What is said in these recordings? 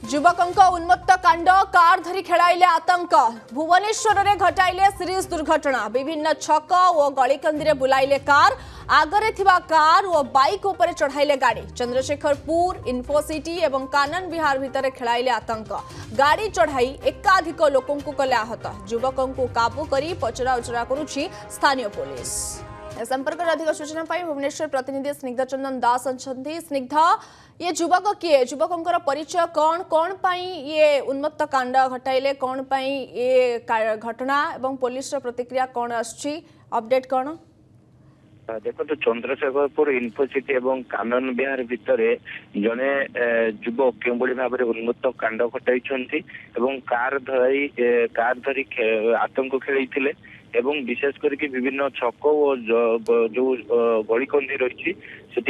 युवक उन्मत्त कांड कार धरी खेलाइले आतंक भुवनेश्वर में घटाइले सीरीज दुर्घटना विभिन्न छक और गलिकंदी बुलाइले कार आगरे थिबा कार और बाइक उपर चढ़ाइले गाड़ी चंद्रशेखरपुर इन्फोसिटी और कानन विहार भितर खेलाइले आतंक गाड़ी चढ़ाई एकाधिक लोकों कले आहत युवक को काबू करी पचरा उचरा करुछि स्थानीय पुलिस। संपर्क में अधिक सूचना पाई भुवनेश्वर प्रतिनिधि स्निग्ध चंदन दास अंछंती। स्निग्ध ये युवक किए युवक परिचय कौन कौन पाई ये उन्मत्त कांड घटाइले कौन पाई ये घटना एवं पुलिस प्रतिक्रिया कौन आछि अपडेट कौन? देखो तो चंद्रशेखरपुर इन्फोसिटी एवं कानन विहार भितर जड़े युवक के भाव में उन्मत्त कांड घटाई कार धरी आतंक खेल एवं विशेष करके विभिन्न छक और जो गलिकंदी रही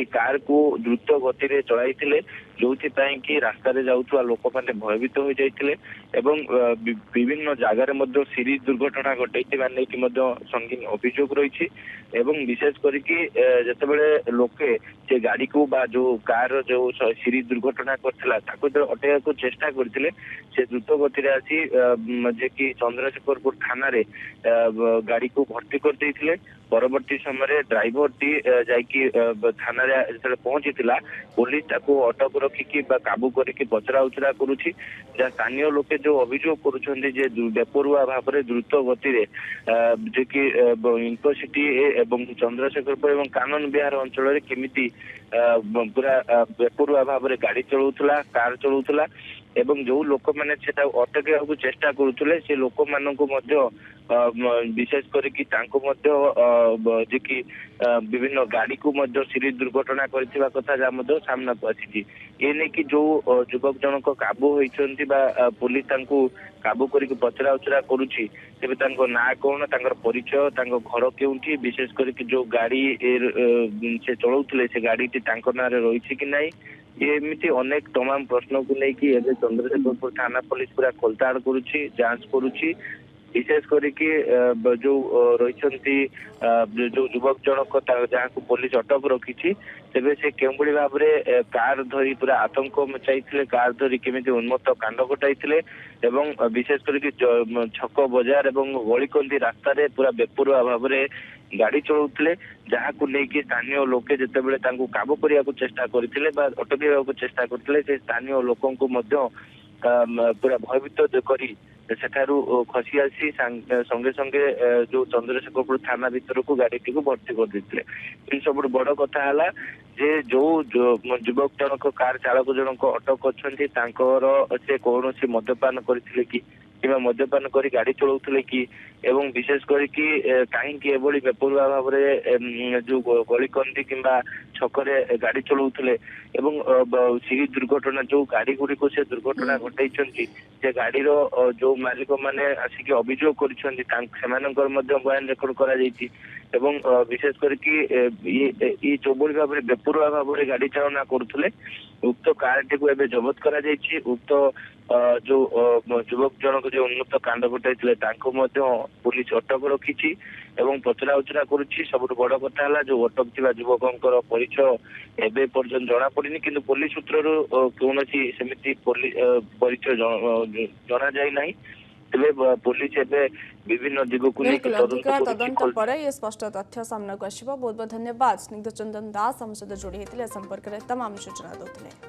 कार को द्रुत गति में चलाई जो कि रास्ता जाऊा लोक मैंने भयभीत हो जाते विभिन्न जगार सीरीज दुर्घटना घटाई संगीन अभियोग रही विशेष करके जितेबाला लोके से गाड़ी को बा जो कार जो सीरीज दुर्घटना करथिला अटैक को चेष्टा करथिले से द्रुत गति में आसी जे कि चंद्रशेखरपुर थाना रे गाड़ी को भर्ती कर देथिले परवर्ती समय ड्राइवर टी जाकि थाना रे पहुंची पुलिस ताको अटक रखिकी काबू करके पचरा उचरा करुछि स्थानीय लोके जो अभियोग करुछन्ति जे बेपरुआ भाव में द्रुत गति रे जे कि इन्फोसिटी एवं चंद्रशेखरपुर एवं कानन विहार अंचल केमिति पूरा बेपरुआ भाव में गाड़ी चलाउथला कार चलाउथला एवं जो लोक मैंने अटक चेष्टा करुले से लोक मानक विशेष करके विभिन्न गाड़ी को सीरीज दुर्घटना करथिबा कथा जा सामना को आसी ये कि जो युवक जनक काबू होइछन्ति बा पुलिस तांको काबू करके पचरा उचरा करुछि तेबे तांको ना कोन तांकर परिचय तांको घर केउंठी विशेष करके जो गाड़ी से चलाउथले से गाड़ी टी तांको नारे रहिछि कि नाही एमती अनेक तमाम प्रश्न को लेकिन चंद्रशेखरपुर थाना पुलिस पूरा खोलताड़ करुछि जांच करुछि विशेष करके जो रही जो युवक जनक जहाँ को पुलिस अटक रखी तेरे से केवली भाव में कार धरी पूरा आतंक मचाई कार धरी केमी उन्मत्त कांड घटाई विशेष करके छक बजार और गलिकंदी रास्ता पूरा बेपरुआ भाव में गाड़ी चलाउले जहाँ को लेकिन स्थानीय लोके जितेबाला काबू करने को चेष्टा करते अटक चेष्टा करते से स्थानीय लोकों को पूरा भयभीत करी सेठारू खसी आसी संगे संगे जो चंद्रशेखरपुर थाना भीतर को गाड़ी को भर्ती कर देते सब बड़ कथा है जे जो युवक जनक कार चालक जनक अटक अच्छा से कौन मद्यपान करथिले कि किंवा मद्यपान करी गाड़ी चलाउथिले कि एवं विशेष करके कहीं बेपरुआ भाव में जो गलिकंदी किंबा छकरे गाड़ी चलाउथिले एवं सीरीज दुर्घटना जो गाड़ी गुड़ी को से दुर्घटना घटाई से गाड़ी जो मालिक मैंने आसिक अभियोग कर बयान रेकर्ड कर विशेष करके जो भाव में बेपरुआ भाव में गाड़ी चालना करुले उक्त कार टी को जबत कर उक्त जो युवक जनक जो उन्मत्त कांड घटाई पुलिस अटक रखी पचरा उचरा करुच्ची सब बड़ कथा है जो अटक थी युवक परिचय एवं पर्यटन जना पड़ी कि पुलिस सूत्र कौन सेमती परिचय जना जाए ना तेरे पुलिस एवं विभिन्न दिग को तदंत पर ये स्पष्ट तथ्य सामना को आसिबो। बहुत बहुत धन्यवाद स्निग्ध चंदन दास हम सहित जोड़ी होते संपर्क में तमाम सूचना देते।